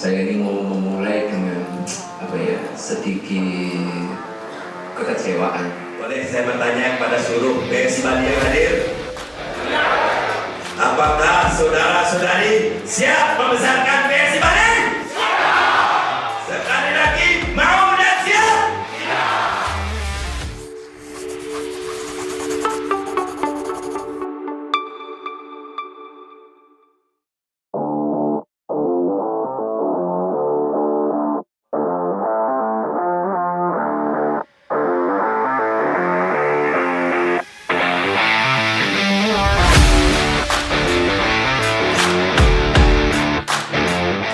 Saya ini mau memulai dengan sedikit kekecewaan. Boleh saya bertanya kepada seluruh PSI Bali yang hadir? Apakah saudara-saudari siap membesarkan PSI Bali? Sekali lagi, mau dan siap?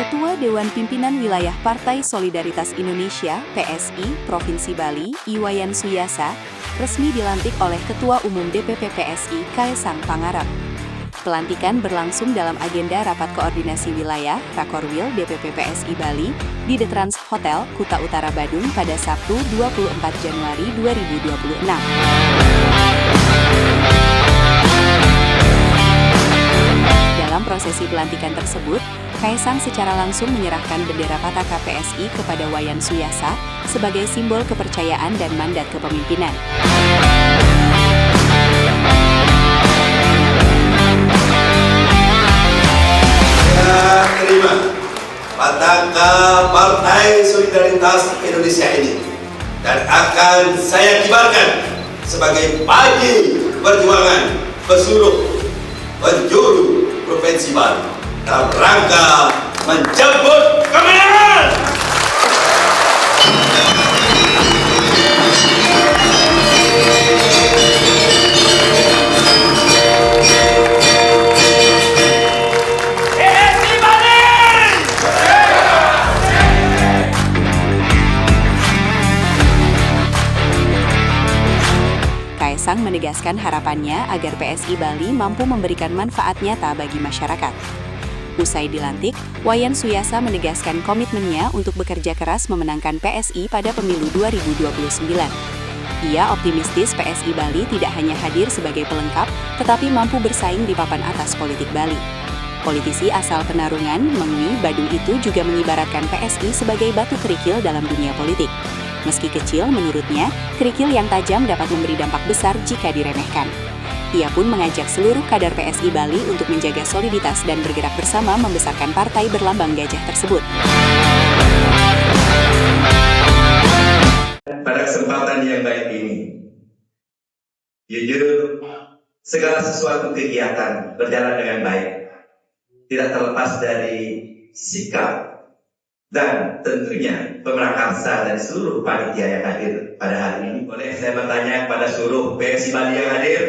Ketua Dewan Pimpinan Wilayah Partai Solidaritas Indonesia (PSI) Provinsi Bali, Iwayan Suyasa, resmi dilantik oleh Ketua Umum DPP PSI Kaesang Pangarep. Pelantikan berlangsung dalam agenda Rapat Koordinasi Wilayah Rakorwil DPP PSI Bali di The Trans Hotel, Kuta Utara, Badung pada Sabtu 24 Januari 2026. Dalam prosesi pelantikan tersebut, Kaesang secara langsung menyerahkan bendera Pataka PSI kepada Wayan Suyasa sebagai simbol kepercayaan dan mandat kepemimpinan. Saya terima Pataka Partai Solidaritas Indonesia ini dan akan saya kibarkan sebagai pagi perjuangan pesuruh penjuru Provinsi Bali dalam rangka menjemput kemenangan. Kaesang menegaskan harapannya agar PSI Bali mampu memberikan manfaat nyata bagi masyarakat. Usai dilantik, Wayan Suyasa menegaskan komitmennya untuk bekerja keras memenangkan PSI pada pemilu 2029. Ia optimistis PSI Bali tidak hanya hadir sebagai pelengkap, tetapi mampu bersaing di papan atas politik Bali. Politisi asal Penarungan, Mengwi, Badung itu juga mengibaratkan PSI sebagai batu kerikil dalam dunia politik. Meski kecil, menurutnya, kerikil yang tajam dapat memberi dampak besar jika diremehkan. Ia pun mengajak seluruh kader PSI Bali untuk menjaga soliditas dan bergerak bersama membesarkan partai berlambang gajah tersebut. Pada kesempatan yang baik ini, jujur, segala sesuatu kegiatan berjalan dengan baik, tidak terlepas dari sikap dan tentunya pemerakarsa dari seluruh panitia yang hadir pada hari ini. Boleh saya bertanya kepada seluruh PSI Bali yang hadir?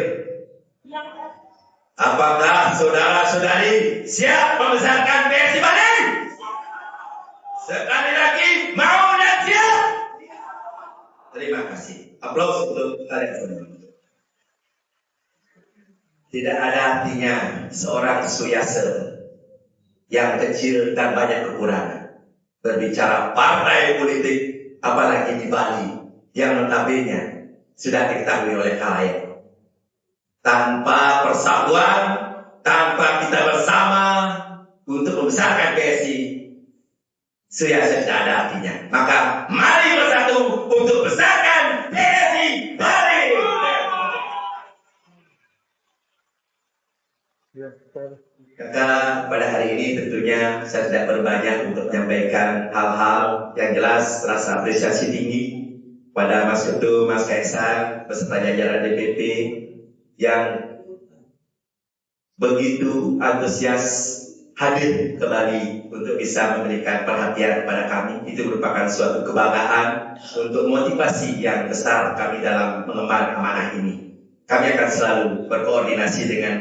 Apakah saudara-saudari siap membesarkan PSI Bali? Sekali lagi, mau dan siap? Terima kasih. Aplaus untuk kalian semua. Tidak ada artinya seorang Suyasa yang kecil dan banyak kekurangan berbicara partai politik, apalagi di Bali, yang notabene sudah diketahui oleh khalayak. Tanpa persatuan, tanpa kita bersama untuk membesarkan PSI, Suyasa tidak ada artinya. Maka mari bersatu untuk besarkan PSI Bali. Maka pada hari ini tentunya saya tidak berbanyak untuk menyampaikan hal-hal yang jelas, rasa apresiasi tinggi pada Mas Ketua, Mas Kaesang, beserta jajaran DPP yang begitu antusias hadir ke Bali untuk bisa memberikan perhatian kepada kami. Itu merupakan suatu kebanggaan untuk motivasi yang besar kami dalam mengemban amanah ini. Kami akan selalu berkoordinasi dengan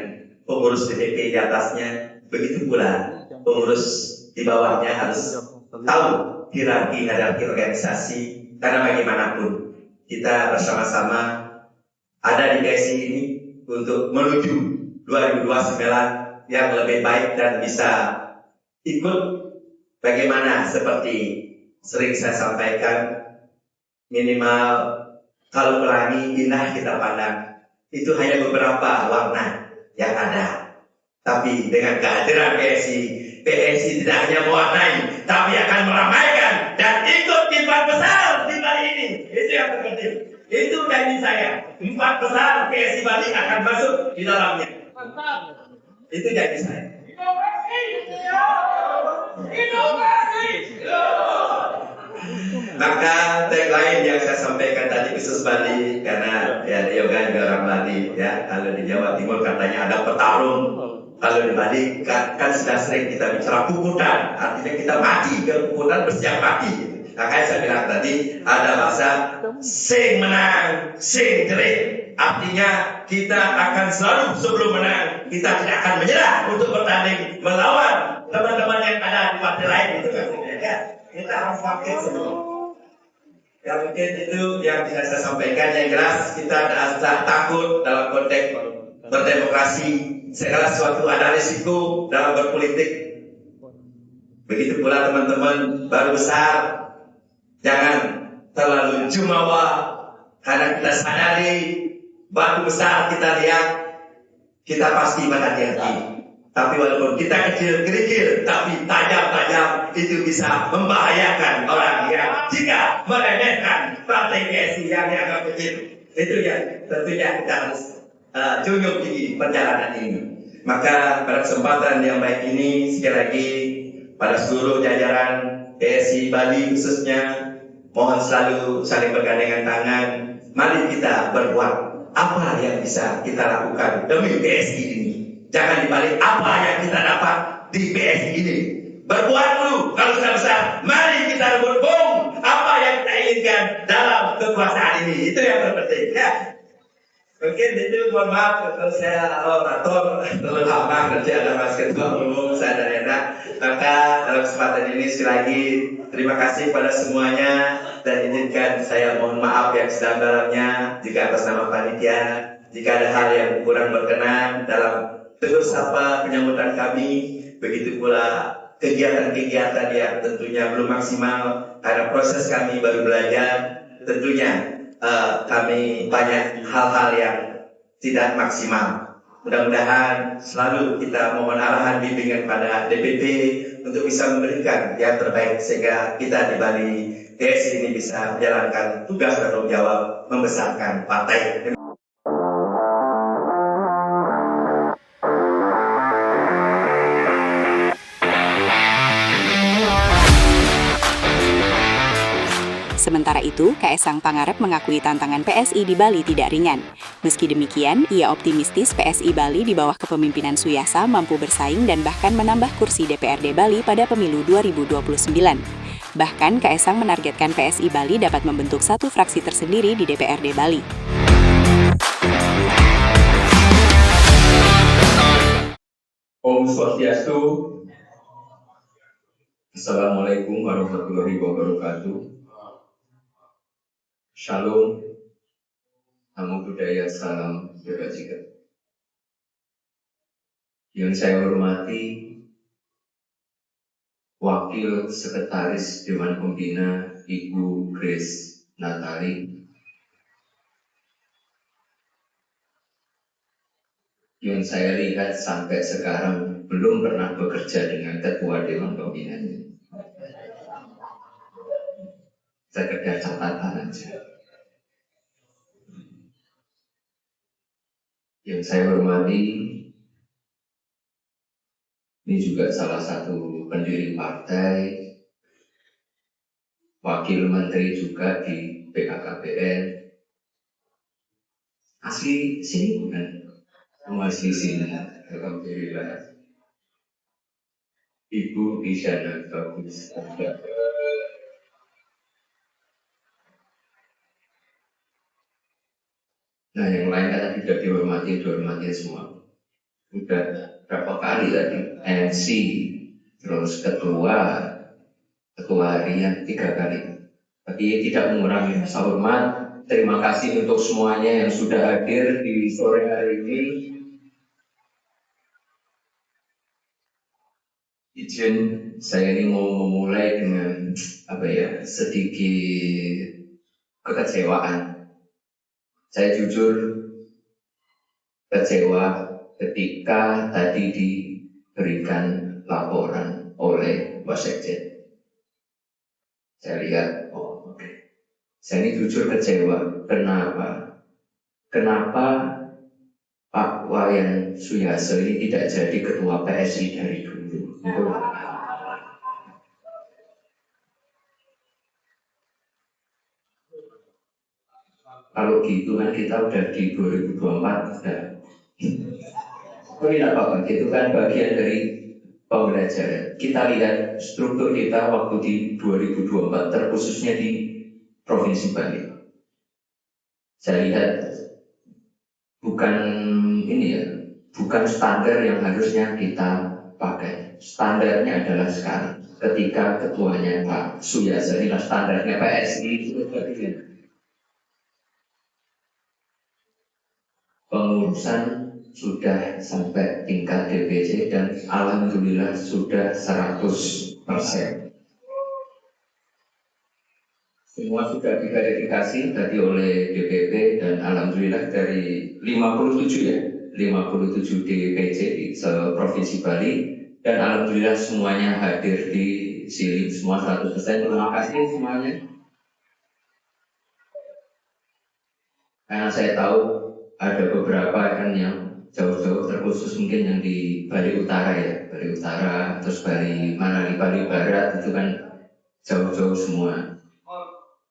pengurus DPP di atasnya, begitu pula pengurus di bawahnya harus tahu hierarki organisasi, karena bagaimanapun kita bersama-sama ada di PSI ini untuk menuju 2029 yang lebih baik dan bisa ikut bagaimana seperti sering saya sampaikan, minimal kalau pelangi indah kita pandang, itu hanya beberapa warna yang ada. Tapi dengan kehadiran PSI tidak hanya mewarnai, tapi akan meramaikan dan ikut di 4 besar di Bali ini. Itu yang terpenting. Itu janji saya. 4 besar PSI Bali akan masuk di dalamnya. Itu janji saya. Maka tagline yang saya sampaikan tadi khusus Bali, karena ya Yoga juga orang Bali ya. Kalau di Jawa Timur katanya ada petarung, kalau di Bali kan sudah sering kita bicara puputan, artinya kita mati ke puputan, bersiap mati. Makanya saya bilang tadi ada bahasa sing menang, sing jerit. Artinya kita akan selalu sebelum menang, kita tidak akan menyerah untuk bertanding melawan teman-teman yang ada di partai lain, itu kan ya. Kita harus pakai semua. Ya mungkin itu yang bisa saya sampaikan. Yang jelas kita tidak takut dalam konteks berdemokrasi. Segala sesuatu ada risiko dalam berpolitik. Begitu pula teman-teman baru besar, jangan terlalu jumawa, karena kita sadari batu besar kita lihat, kita pasti berhati-hati. Tapi walaupun kita kecil-kerikil, tapi tajam-tajam, itu bisa membahayakan orang yang jika meremehkan partai PSI yang dianggap kecil. Itu yang tentunya kita harus junjung tinggi perjalanan ini. Maka pada kesempatan yang baik ini, sekali lagi pada seluruh jajaran PSI Bali khususnya, mohon selalu saling bergandengan tangan. Mari kita berbuat apa yang bisa kita lakukan demi PSI ini. Jangan dibalik apa yang kita dapat di PSI ini. Berbuat dulu, kalau sudah besar, mari kita rebut bom apa yang kita inginkan dalam kekuasaan ini. Itu yang terpenting ya. Mungkin itu, mohon maaf kalau saya orator terlalu lama, nanti ada Mas Ketua Umum, saya dan enak. Maka dalam kesempatan ini sekali lagi terima kasih pada semuanya, dan izinkan saya mohon maaf yang sedalam-dalamnya jika atas nama panitia, jika ada hal yang kurang berkenan dalam terus apa penyambutan kami, begitu pula kegiatan-kegiatan yang tentunya belum maksimal karena proses kami baru belajar. Tentunya kami banyak hal-hal yang tidak maksimal. Mudah-mudahan selalu kita mohon arahan bimbingan pada DPP untuk bisa memberikan yang terbaik sehingga kita di Bali PSI ini bisa menjalankan tugas dan tanggung jawab membesarkan partai. Sementara itu, Kaesang Pangarep mengakui tantangan PSI di Bali tidak ringan. Meski demikian, ia optimistis PSI Bali di bawah kepemimpinan Suyasa mampu bersaing dan bahkan menambah kursi DPRD Bali pada pemilu 2029. Bahkan, Kaesang menargetkan PSI Bali dapat membentuk satu fraksi tersendiri di DPRD Bali. Om Swastiastu. Assalamualaikum warahmatullahi wabarakatuh. Shalom, namo buddhaya, salam kebajikan. Yang saya hormati Wakil Sekretaris Dewan Pembina Ibu Grace Natali, yang saya lihat sampai sekarang belum pernah bekerja dengan Ketua Dewan Pembinanya. Sekedar catatan aja. Yang saya hormati, ini juga salah satu pendiri partai, wakil menteri juga di BKKBN. Asli sini bukan? Asli sini, alhamdulillah. Ibu Isyana Bagus. Nah, yang lain kan tidak dihormati semua. Udah berapa kali tadi MC, terus ketua harian 3 kali. Tapi tidak mengurangi rasa hormat. Terima kasih untuk semuanya yang sudah hadir di sore hari ini. Izin saya ini mau memulai dengan sedikit kekecewaan. Saya jujur kecewa ketika tadi diberikan laporan oleh Wasekjen. Saya lihat, oh oke. Saya ini jujur kecewa. Kenapa? Kenapa Pak Wayan Suyaso ini tidak jadi ketua PSI dari dulu? Kalau gitu kan kita udah di 2024 udah. Oh tidak apa-apa, itu kan bagian dari pembelajaran. Kita lihat struktur kita waktu di 2024, terkhususnya di Provinsi Bali. Saya lihat bukan ini ya, bukan standar yang harusnya kita pakai. Standarnya adalah sekarang. Ketika ketuanya Pak Suyaso, inilah standarnya PSI itu pengurusan sudah sampai tingkat DPC dan alhamdulillah sudah 100%. Semua sudah diverifikasi tadi oleh DPP dan alhamdulillah dari 57 ya, 57 DPC di Provinsi Bali dan alhamdulillah semuanya hadir di sini semua 100%. Terima kasih semuanya. Karena saya tahu ada beberapa kan yang jauh-jauh, terkhusus mungkin yang di Bali Utara ya, Bali Utara, terus Bali mana di Bali Barat itu kan jauh-jauh semua.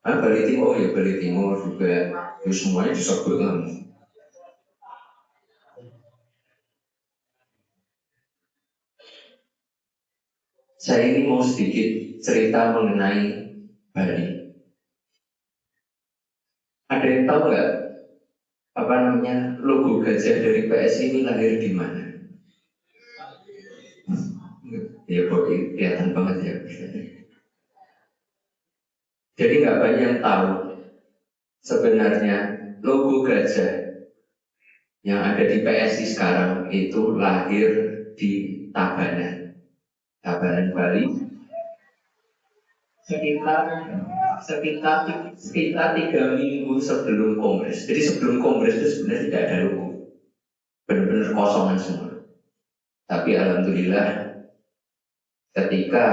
Bali Timur ya, Bali Timur juga, itu semuanya disebut kan. Saya ini mau sedikit cerita mengenai Bali. Ada yang tahu nggak apa namanya logo gajah dari PSI ini lahir di mana? Ya kok kelihatan banget ya. Jadi nggak banyak yang tahu sebenarnya logo gajah yang ada di PSI sekarang itu lahir di Tabanan, Bali. Sekitar 3 minggu sebelum kongres. Jadi sebelum kongres itu sebenarnya tidak ada logo, benar-benar kosongan semua. Tapi alhamdulillah ketika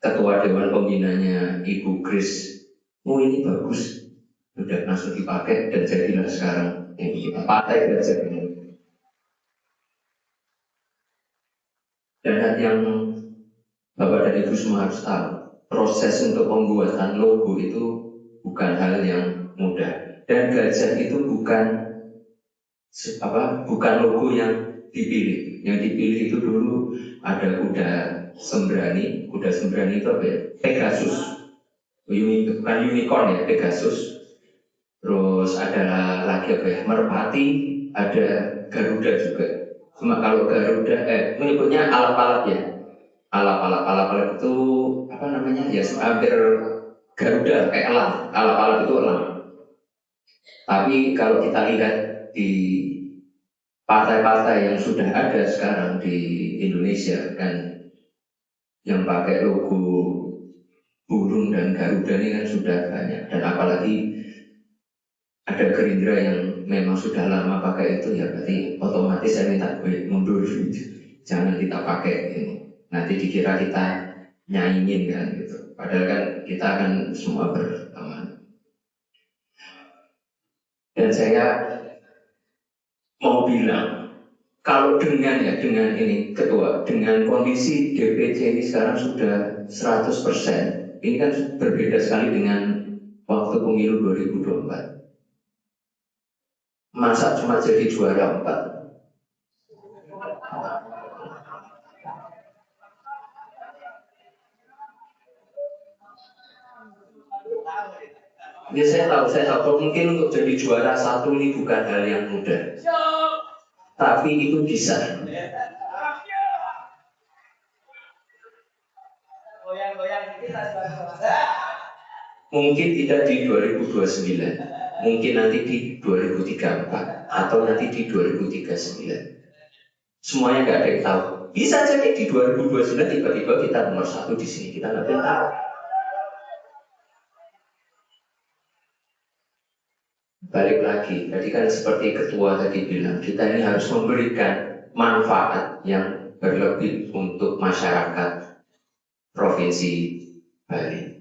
ketua dewan pembinanya Ibu Kris, oh ini bagus, udah langsung dipakai dan jadilah sekarang yang kita partai gajah ini. Dan yang Bapak dan Ibu semua harus tahu, proses untuk pembuatan logo itu bukan hal yang mudah. Dan gajah itu bukan logo yang dipilih. Yang dipilih itu dulu ada kuda sembrani. Kuda sembrani itu apa ya? Pegasus. Bukan unicorn ya, Pegasus. Terus ada lagi apa ya? Merpati, ada Garuda juga. Cuma kalau Garuda, menyebutnya alap-alap ya. Alap-alap itu apa namanya? Ya hampir Garuda kayak elang. Alap-alap itu elang. Tapi kalau kita lihat di partai-partai yang sudah ada sekarang di Indonesia kan yang pakai logo burung dan Garuda ini kan sudah banyak, dan apalagi ada Gerindra yang memang sudah lama pakai itu, ya berarti otomatis saya minta mundur, jangan kita pakai ini. Nanti dikira kita nyanyiin kan gitu. Padahal kan kita akan semua berteman. Dan saya mau bilang, kalau dengan ini ketua, dengan kondisi DPC ini sekarang sudah 100%, ini kan berbeda sekali dengan waktu pemilu 2024. Masa cuma jadi juara 4? Ya saya tahu, mungkin untuk jadi juara 1 ini bukan hal yang mudah. Tapi itu bisa. Mungkin tidak di 2029, mungkin nanti di 2034 atau nanti di 2039. Semuanya nggak ada yang tahu. Bisa jadi di 2029 tiba-tiba kita nomor 1 di sini, kita nggak tahu. balik lagi, tadi kan seperti ketua tadi bilang, kita ini harus memberikan manfaat yang berlebih untuk masyarakat Provinsi Bali.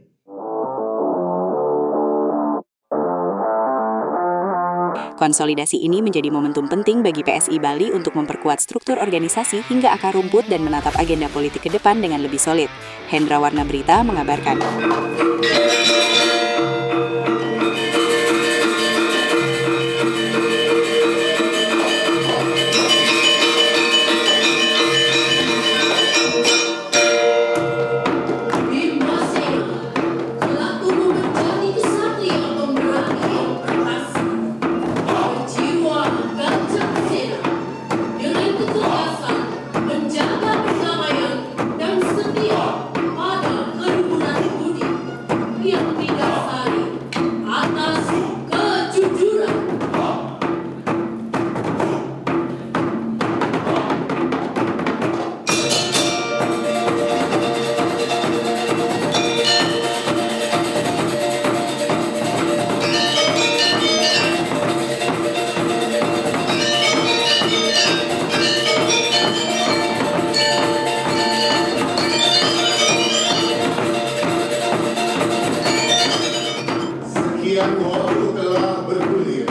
Konsolidasi ini menjadi momentum penting bagi PSI Bali untuk memperkuat struktur organisasi hingga akar rumput dan menatap agenda politik ke depan dengan lebih solid. Hendra Warna Berita mengabarkan. Sekian waktu telah bergulir,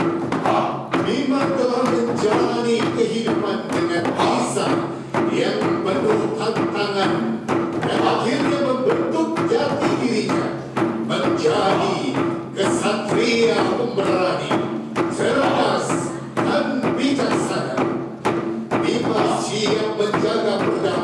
memang telah menjalani kehidupan dengan lisan yang penuh tantangan dan akhirnya membentuk jati dirinya menjadi kesatria pemberani, cerdas dan bijaksana. Memang siap menjaga perdamaian